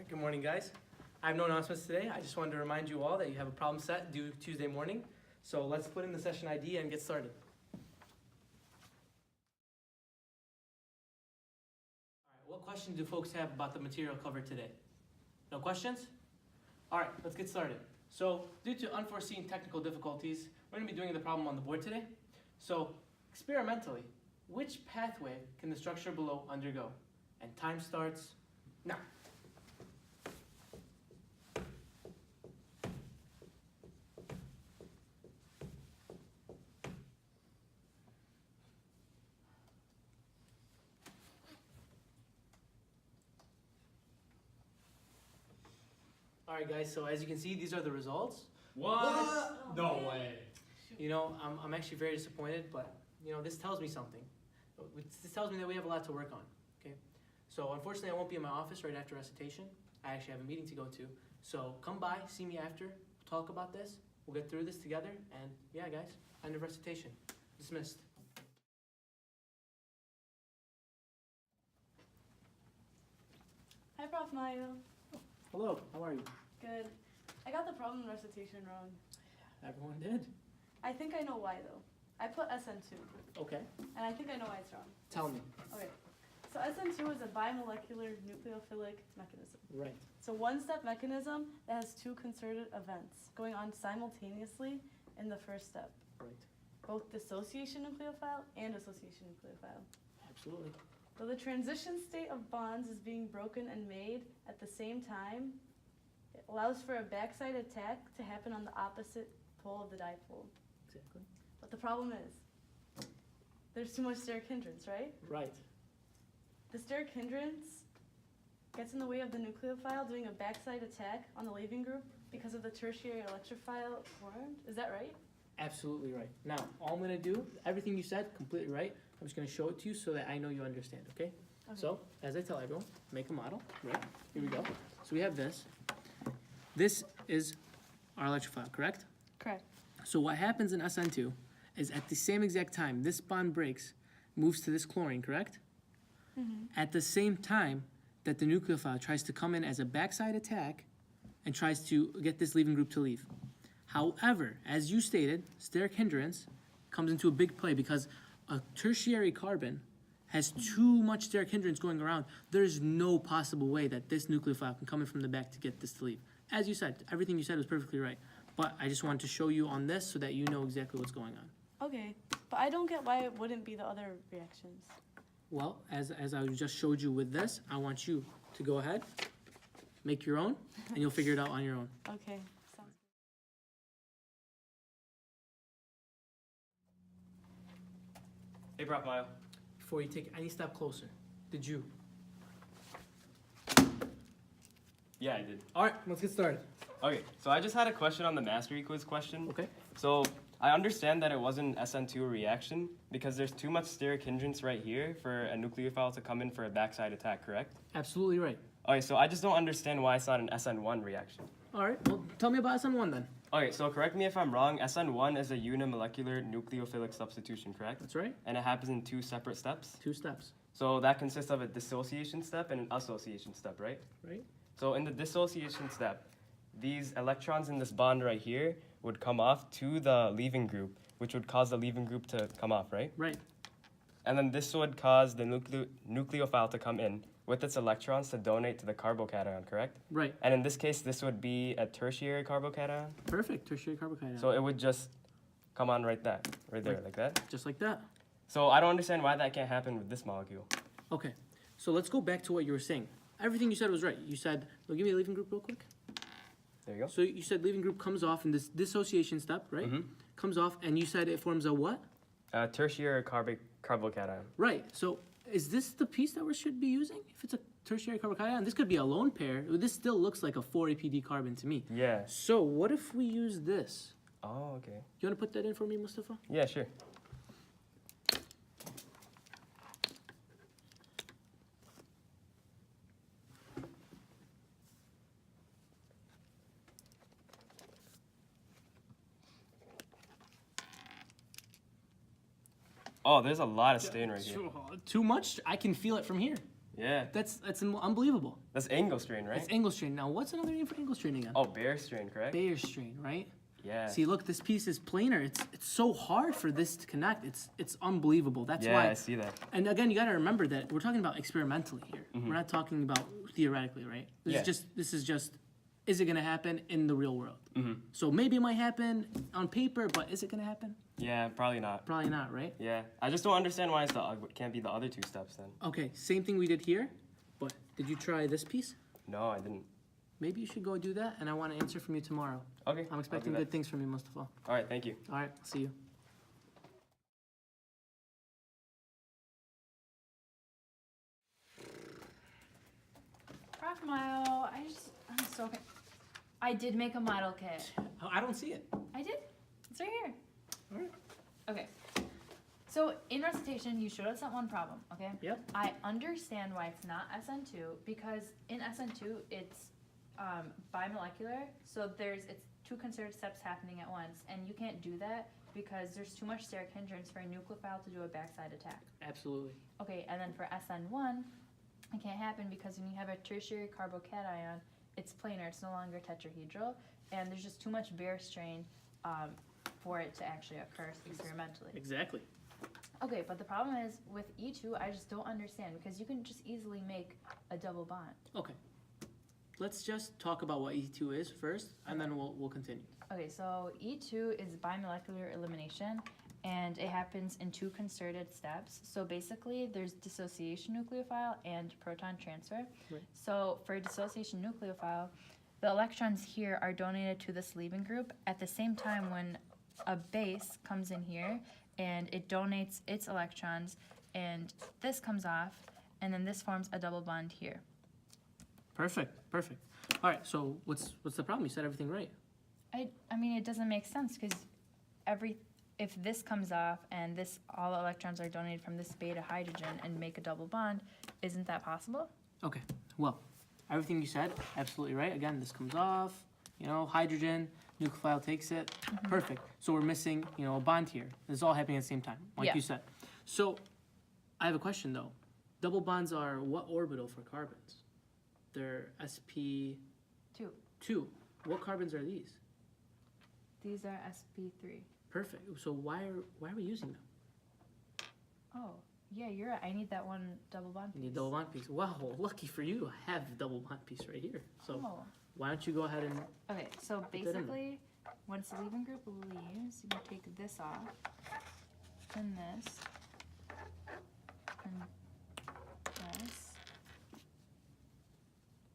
right, good morning, guys. I have no announcements today. I just wanted to remind you all that you have a problem set due Tuesday morning. So let's put in the session ID and get started. All right, what questions do folks have about the material covered today? No questions? All right, let's get started. So due to unforeseen technical difficulties, we're going to be doing the problem on the board today. So experimentally, which pathway can the structure below undergo? And time starts now. All right, guys, so as you can see, these are the results. What? No way. You know, I'm actually very disappointed, but, you know, this tells me something. This tells me that we have a lot to work on, okay? So, unfortunately, I won't be in my office right after recitation. I actually have a meeting to go to. So, come by, see me after, talk about this. We'll get through this together, and yeah, guys, end of recitation. Dismissed. Hi, Prof. Mayo. Hello, how are you? Good. I got the problem recitation wrong. Everyone did. I think I know why, though. I put SN2, Okay, and I think I know why it's wrong. tell me. Okay. So SN2 is a bimolecular nucleophilic mechanism. Right, It's a one-step mechanism that has two concerted events going on simultaneously in the first step. right, Both dissociation nucleophile and association nucleophile. absolutely. Though the transition state of bonds is being broken and made at the same time, it allows for a backside attack to happen on the opposite pole of the dipole. Exactly. But the problem is, there's too much steric hindrance, right? Right, The steric hindrance gets in the way of the nucleophile doing a backside attack on the leaving group because of the tertiary electrophile formed. Is that right? absolutely right. Now, all I'm gonna do, everything you said, completely right. I'm just gonna show it to you so that I know you understand, okay? Okay. So, as I tell everyone, make a model, right? Here we go. So we have this. This is our electrophile, correct? Correct. So what happens in SN2 is at the same exact time this bond breaks, moves to this chlorine, correct? Mm-hmm. At the same time that the nucleophile tries to come in as a backside attack and tries to get this leaving group to leave. However, as you stated, steric hindrance comes into a big play because a tertiary carbon has too much steric hindrance going around. There's no possible way that this nucleophile can come in from the back to get this to leave. As you said, everything you said was perfectly right. But I just wanted to show you on this so that you know exactly what's going on. Okay, but I don't get why it wouldn't be the other reactions. Well, as I just showed you with this, I want you to go ahead, make your own, and you'll figure it out on your own. Okay, sounds Hey, Prof. Mayo. Before you take any step closer, did you? Yeah, I did. All right, let's get started. Okay, so I just had a question on the mastery quiz question. Okay. So I understand that it wasn't SN2 reaction because there's too much steric hindrance right here for a nucleophile to come in for a backside attack, correct? Absolutely right. Okay, so I just don't understand why it's not an SN1 reaction. All right, well, tell me about SN1 then. Okay, so correct me if I'm wrong, SN1 is a unimolecular nucleophilic substitution, correct? That's right. And it happens in two separate steps. 2 steps, So that consists of a dissociation step and an association step, right? right? So in the dissociation step, these electrons in this bond right here would come off to the leaving group, which would cause the leaving group to come off, right? Right. And then this would cause the nucleophile to come in with its electrons to donate to the carbocation, correct? Right. And in this case, this would be a tertiary carbocation. Perfect. Tertiary carbocation. So it would just come on right there, like that. Just like that. So I don't understand why that can't happen with this molecule. Okay. So let's go back to what you were saying. Everything you said was right. You said, well, give me a leaving group real quick. There you go. So you said leaving group comes off in this dissociation step, right? Mhm. Comes off, and you said it forms a what? Tertiary carbocation. Right. So is this the piece that we should be using? If it's a tertiary carbocation, this could be a lone pair. This still looks like a 4-APD carbon to me. Yeah. So what if we use this? Oh, okay. You want to put that in for me, Mustafa? Yeah, sure. Oh, there's a lot of stain right here. Too much? I can feel it from here. Yeah. That's unbelievable. That's angle strain, right? It's angle strain. Now, what's another name for angle strain again? Oh, bear strain, correct? Bayer strain, right? Yeah. See, look, this piece is planar. It's so hard for this to connect. It's unbelievable. That's yeah, why. I see that. And again, you got to remember that we're talking about experimentally here. We're not talking about theoretically, right? Yeah. This is just is it going to happen in the real world? So maybe it might happen on paper, but is it going to happen? Yeah, probably not. Probably not, right? Yeah. I just don't understand why it can't be the other two steps then. Okay, same thing we did here, but did you try this piece? No, I didn't. Maybe you should go do that, and I want to answer from you tomorrow. Okay. I'm expecting I'll do good things from you, Mustafa. that. All right, thank you. All right, see you. Prof Mile, I'm so I did make a model kit. Oh, I don't see it. I did. It's right here. All right. Okay. So in recitation, you showed us that one problem, okay? Yep. I understand why it's not SN2 because in SN2 it's bimolecular, so it's two considered steps happening at once, and you can't do that because there's too much steric hindrance for a nucleophile to do a backside attack. Absolutely. Okay, and then for SN1, it can't happen because when you have a tertiary carbocation, it's planar, it's no longer tetrahedral, and there's just too much bear strain for it to actually occur experimentally. Exactly. Okay, but the problem is with E2, I just don't understand because you can just easily make a double bond. Okay. Let's just talk about what E2 is first, and then we'll continue. Okay, so E2 is bimolecular elimination, and it happens in two concerted steps. So basically, there's dissociation nucleophile and proton transfer. Right. So for a dissociation nucleophile, the electrons here are donated to this leaving group at the same time when a base comes in here and it donates its electrons, and this comes off, and then this forms a double bond here. Perfect. Perfect. All right. So what's the problem? You said everything right. I mean, it doesn't make sense because if this comes off and all the electrons are donated from this beta hydrogen and make a double bond, isn't that possible? Okay. Well, everything you said, absolutely right. Again, this comes off. Hydrogen, nucleophile takes it. Perfect. So we're missing, a bond here. This is all happening at the same time, like Yeah. you said. So I have a question though. Double bonds are what orbital for carbons? They're sp2. Two. What carbons are these? These are sp3. Perfect. So why are we using them? Oh, yeah, you're right. I need that one double bond You piece. need double bond piece. Wow, lucky for you, I have the double bond piece right here. So Oh. why don't you go ahead and Okay, so that in there. basically, once the leaving group leaves, you take this off, and this, and this,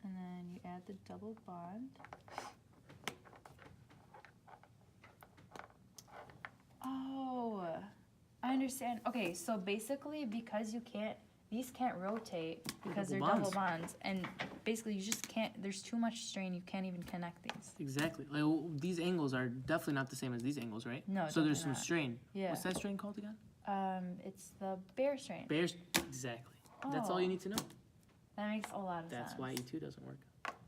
and then you add the double bond. Oh, I understand. Okay, so basically, because these can't rotate because they're double double bonds, and basically you just can't. There's too much strain. You can't even connect these. exactly these angles are definitely not the same as these angles, right? No, So there's definitely some not. strain. Yeah. What's that strain called again? It's the bear strain. Bears. Exactly. That's all you Oh. need to know. That makes a lot of That's sense. why E2 doesn't work.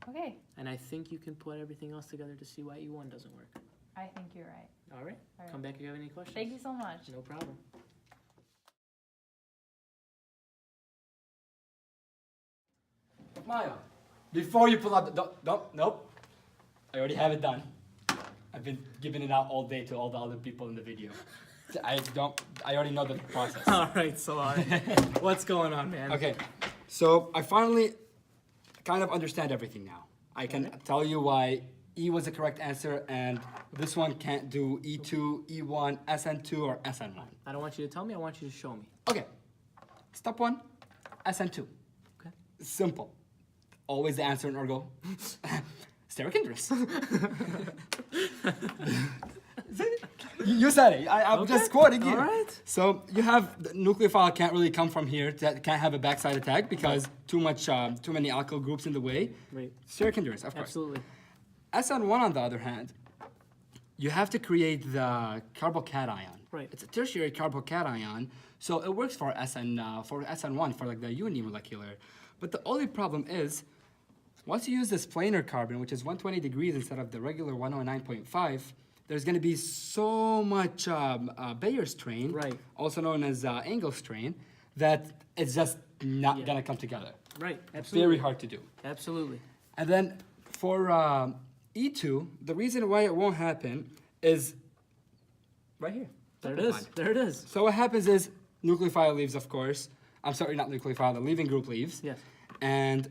Okay, And I think you can put everything else together to see why E1 doesn't work. I think you're right. All right. All right. Come back if you have any questions. Thank you so much. No problem. Maya, before you pull out nope. I already have it done. I've been giving it out all day to all the other people in the video. I already know the process. All right, so what's going on, man? Okay, so I finally kind of understand everything now. I can tell you why E was the correct answer and this one can't do E2, E1, SN2, or SN1. I don't want you to tell me, I want you to show me. Okay, step one, SN2. Okay. Simple. Always the answer in Ergo. Steric hindrance. You said it. I'm just quoting you. All right. So you have the nucleophile can't really come from here. That can't have a backside attack because too many alkyl groups in the way. Right. Steric hindrance, of course. Absolutely. SN1 on the other hand, you have to create the carbocation. Right. It's a tertiary carbocation, so it works for SN1 for like the unimolecular. But the only problem is, once you use this planar carbon, which is 120 degrees instead of the regular 109.5, there's going to be so much Bayer strain, Right. also known as angle strain, that it's just not Yeah. going to come together. Right, absolutely. Very hard to do. Absolutely. And then for E2, the reason why it won't happen is right here. There it Double is. bond. There it is. So what happens is nucleophile leaves, of course. I'm sorry, not nucleophile, the leaving group leaves. Yes. And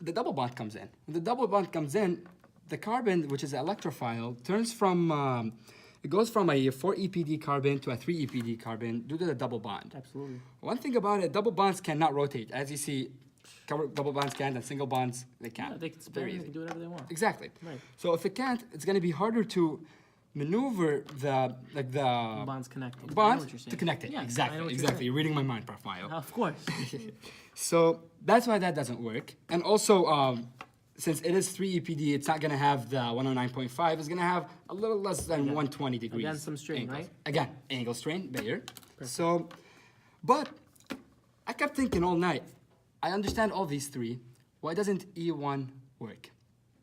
the double bond comes in. When the double bond comes in, the carbon, which is an electrophile, turns from, it goes from a 4-EPD carbon to a 3-EPD carbon due to the double bond. Absolutely. One thing about it, double bonds cannot rotate. As you see, double bonds can, and single bonds, they can't. Yeah, they can spin, Very they easy. can do whatever they want. Exactly. Right. So if it can't, it's going to be harder to maneuver the Bonds connected. I know bond what you're saying. to connect it. Yeah, I know Exactly. what you're Exactly. saying. You're reading my mind, Prof. Mayo. Of course. So that's why that doesn't work. And also, since it is 3-EPD, it's not going to have the 109.5. It's going to have a little less than 120 degrees. Again, some strain, angles. right? Again, angle strain, Bayer. So, but I kept thinking all night, I understand all these three. Why doesn't E1 work?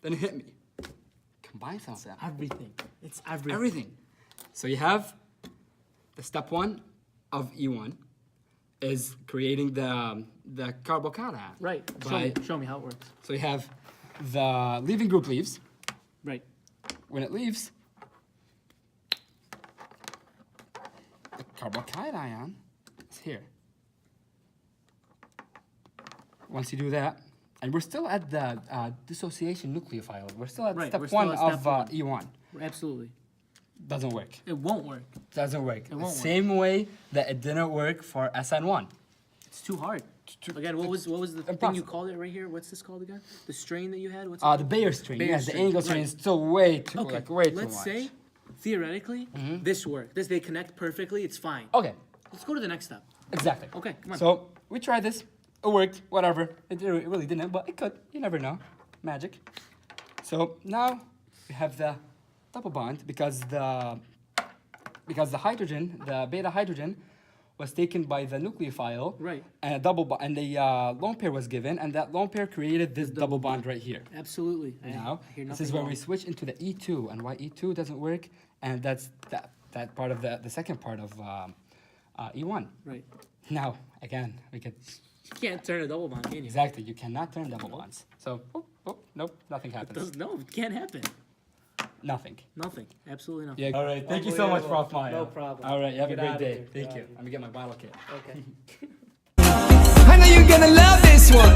Then it hit me. Combine some of them. Everything. It's everything. Everything. So you have the step one of E1 is creating the carbocation. Right. By- Show me how it works. So you have the leaving group leaves. Right. When it leaves, the carbocation is here. Once you do that, and we're still at the dissociation nucleophile. We're still at Right, step we're still one at of step one. E1. Absolutely. Doesn't work. It won't work. Doesn't work. The won't work. same way that it didn't work for SN1. It's too hard. Again, what was the thing you impossible. called it right here? What's this called again? The strain that you had? What's The Bayer strain. Bayer Yes, the strain, angle strain right. is still way too, Okay, like way too let's much. say, theoretically, this worked. They connect perfectly, it's fine. Okay, Let's go to the next step. exactly. Okay, come on. So we tried this. It worked. Whatever. It really didn't, but it could. You never know. Magic. So now we have the double bond because the hydrogen, the beta hydrogen, was taken by the nucleophile. Right. And a double bond, and the lone pair was given, and that lone pair created this double bond right here. Absolutely. Now, I hear this nothing is where wrong. we switch into the E2, and why E2 doesn't work, and that's that part of the second part of E1. Right. Now, again, we could You can't turn a double bond, can you? exactly. You cannot turn double bonds. So, nope, nothing happens. No, it can't happen. Nothing. Nothing. Absolutely nothing. Yeah. All right. Thank you so much, Prof. Maya. No problem. All right. You have Get a great outta day. here. Thank Get you. outta Let me get my bottle kit. Okay. I know you're gonna love this one.